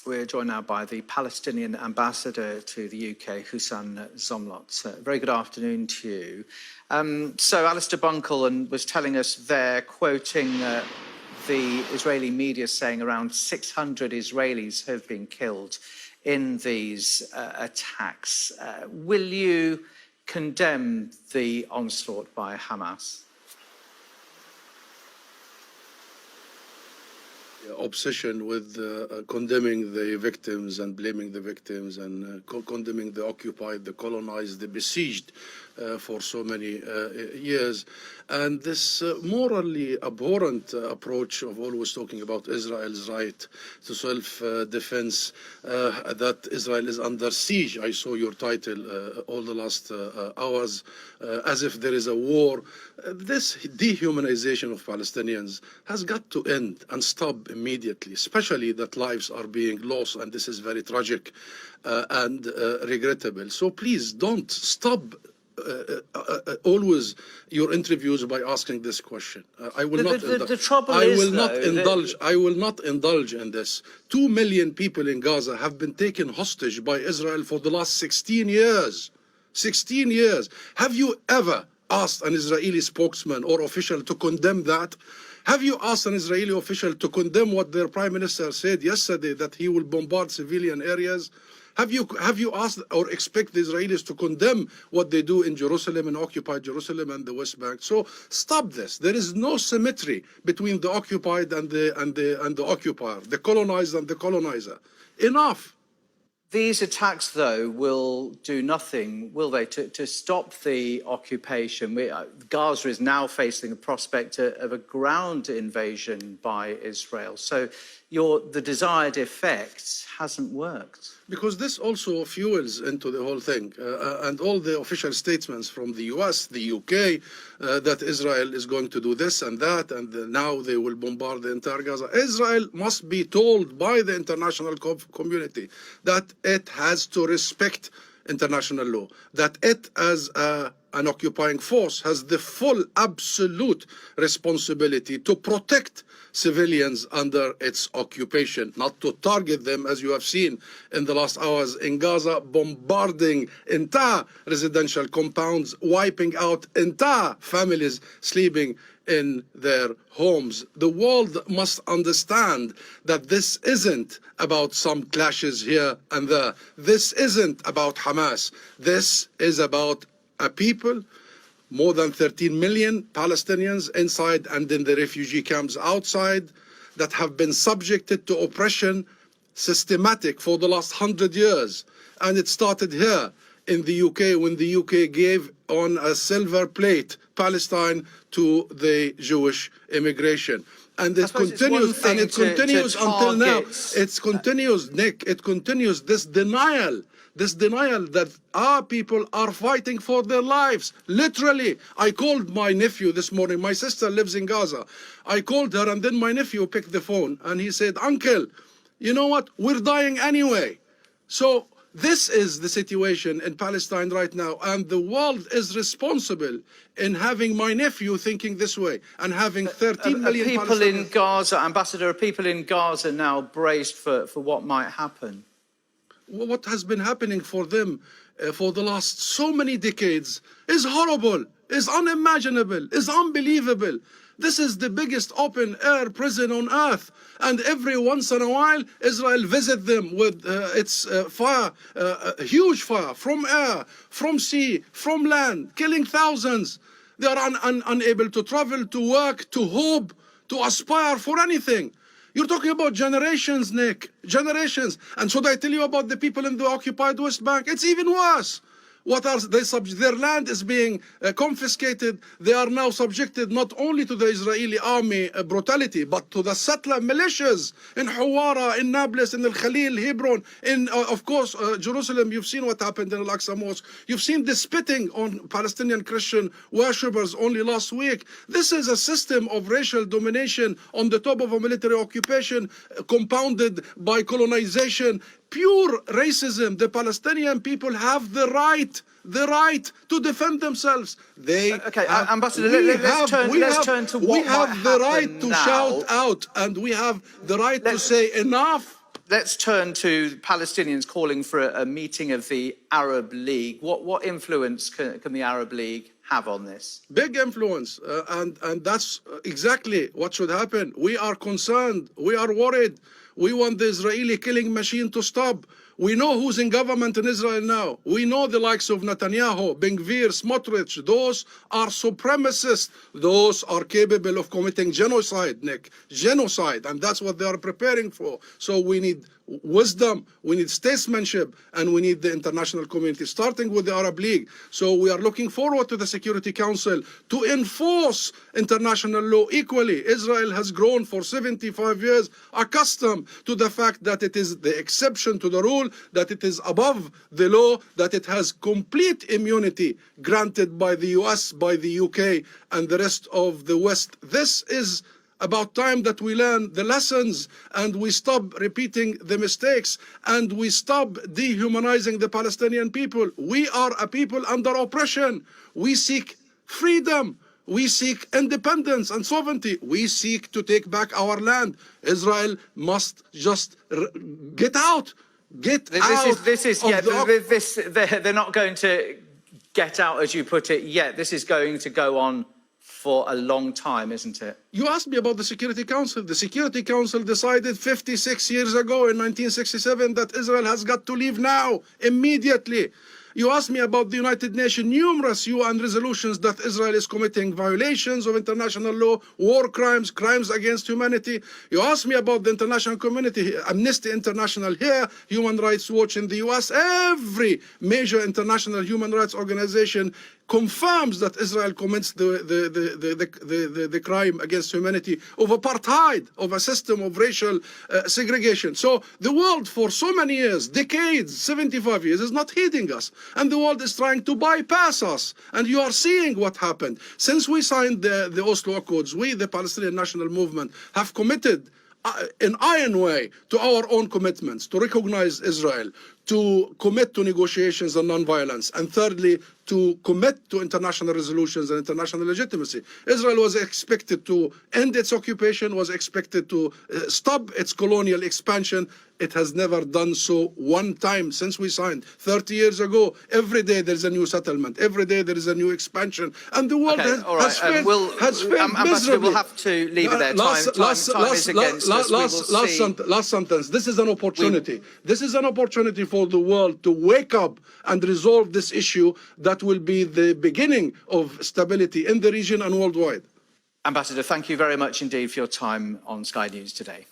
We're joined now by the Palestinian ambassador to the UK, Hussein Zomlot. Very good afternoon to you. So Alistair Bunkle was telling us there, quoting the Israeli media, saying around 600 Israelis have been killed in these attacks. Will you condemn the onslaught by Hamas? Obsession with condemning the victims and blaming the victims and condemning the occupied, the colonized, the besieged for so many years. And this morally abhorrent approach of always talking about Israel's right to self-defense, that Israel is under siege. I saw your title all the last hours, as if there is a war. This dehumanization of Palestinians has got to end and stop immediately, especially that lives are being lost, and this is very tragic and regrettable. So please don't stop always your interviews by asking this question. I will not indulge in this. 2 million people in Gaza have been taken hostage by Israel for the last 16 years. 16 years. Have you ever asked an Israeli spokesman or official to condemn that? Have you asked an Israeli official to condemn what their prime minister said yesterday, that he will bombard civilian areas? Have you asked or expect the Israelis to condemn what they do in Jerusalem and occupied Jerusalem and the West Bank? So stop this. There is no symmetry between the occupied and the occupier, the colonized and the colonizer. Enough. These attacks, though, will do nothing, will they, to stop the occupation? Gaza is now facing the prospect of a ground invasion by Israel. So the desired effect hasn't worked. Because this also fuels into the whole thing. And all the official statements from the US, the UK, that Israel is going to do this and that, and now they will bombard the entire Gaza. Israel must be told by the international community that it has to respect international law, that it as an occupying force has the full absolute responsibility to protect civilians under its occupation, not to target them, as you have seen in the last hours in Gaza, bombarding entire residential compounds, wiping out entire families sleeping in their homes. The world must understand that this isn't about some clashes here and there. This isn't about Hamas. This is about a people, more than 13 million Palestinians inside and in the refugee camps outside, that have been subjected to oppression, systematic, for the last 100 years. And it started here in the UK, when the UK gave on a silver plate Palestine to the Jewish immigration. And it continues, and it continues until now. It continues, Nick, it continues, this denial that our people are fighting for their lives. Literally, I called my nephew this morning. My sister lives in Gaza. I called her, and then my nephew picked the phone, and he said, "Uncle, you know what? We're dying anyway." So this is the situation in Palestine right now, and the world is responsible in having my nephew thinking this way and having 13 million people in Gaza, Ambassador, are people in Gaza now braced for what might happen? What has been happening for them for the last so many decades is horrible, is unimaginable, is unbelievable. This is the biggest open-air prison on earth. And every once in a while, Israel visits them with its fire, huge fire, from air, from sea, from land, killing thousands. They are unable to travel, to work, to hope, to aspire for anything. You're talking about generations, Nick, generations. And should I tell you about the people in the occupied West Bank? It's even worse. What are they? Their land is being confiscated. They are now subjected not only to the Israeli army brutality, but to the settler militias in Hawara, in Nablus, in Al-Khalil, Hebron, in, of course, Jerusalem. You've seen what happened in Al-Aqsa Mosque. You've seen the spitting on Palestinian Christian worshippers only last week. This is a system of racial domination on the top of a military occupation, compounded by colonization. Pure racism. The Palestinian people have the right to defend themselves. Ambassador, let's turn to what we have the right to now. shout out, and we have the right to say enough. let's turn to Palestinians calling for a meeting of the Arab League. What influence can the Arab League have on this? Big influence, and that's exactly what should happen. We are concerned. We are worried. We want the Israeli killing machine to stop. We know who's in government in Israel now. We know the likes of Netanyahu, Ben Gvir, Smotrich. Those are supremacists. Those are capable of committing genocide, Nick. Genocide. And that's what they are preparing for. So we need wisdom, we need statesmanship, and we need the international community, starting with the Arab League. So we are looking forward to the Security Council to enforce international law equally. Israel has grown for 75 years accustomed to the fact that it is the exception to the rule, that it is above the law, that it has complete immunity granted by the US, by the UK, and the rest of the West. This is about time that we learn the lessons and we stop repeating the mistakes and we stop dehumanizing the Palestinian people. We are a people under oppression. We seek freedom. We seek independence and sovereignty. We seek to take back our land. Israel must just get out. They're not going to get out, as you put it, yet. This is going to go on for a long time, isn't it? You asked me about the Security Council. The Security Council decided 56 years ago in 1967 that Israel has got to leave now, immediately. You asked me about the United Nations, numerous UN resolutions that Israel is committing violations of international law, war crimes, crimes against humanity. You asked me about the international community, Amnesty International here, Human Rights Watch in the US. Every major international human rights organization confirms that Israel commits the crime against humanity of apartheid, of a system of racial segregation. So the world for so many years, decades, 75 years, is not heeding us. And the world is trying to bypass us. And you are seeing what happened. Since we signed the Oslo Accords, we, the Palestinian National Movement, have committed in iron way to our own commitments, to recognize Israel, to commit to negotiations and non-violence, and thirdly, to commit to international resolutions and international legitimacy. Israel was expected to end its occupation, was expected to stop its colonial expansion. It has never done so one time since we signed 30 years ago. Every day there is a new settlement. Every day there is a new expansion. And the world has failed miserably. We'll have to leave it there. Time is against us. Last sentence. This is an opportunity. This is an opportunity for the world to wake up and resolve this issue that will be the beginning of stability in the region and worldwide. Ambassador, thank you very much indeed for your time on Sky News today.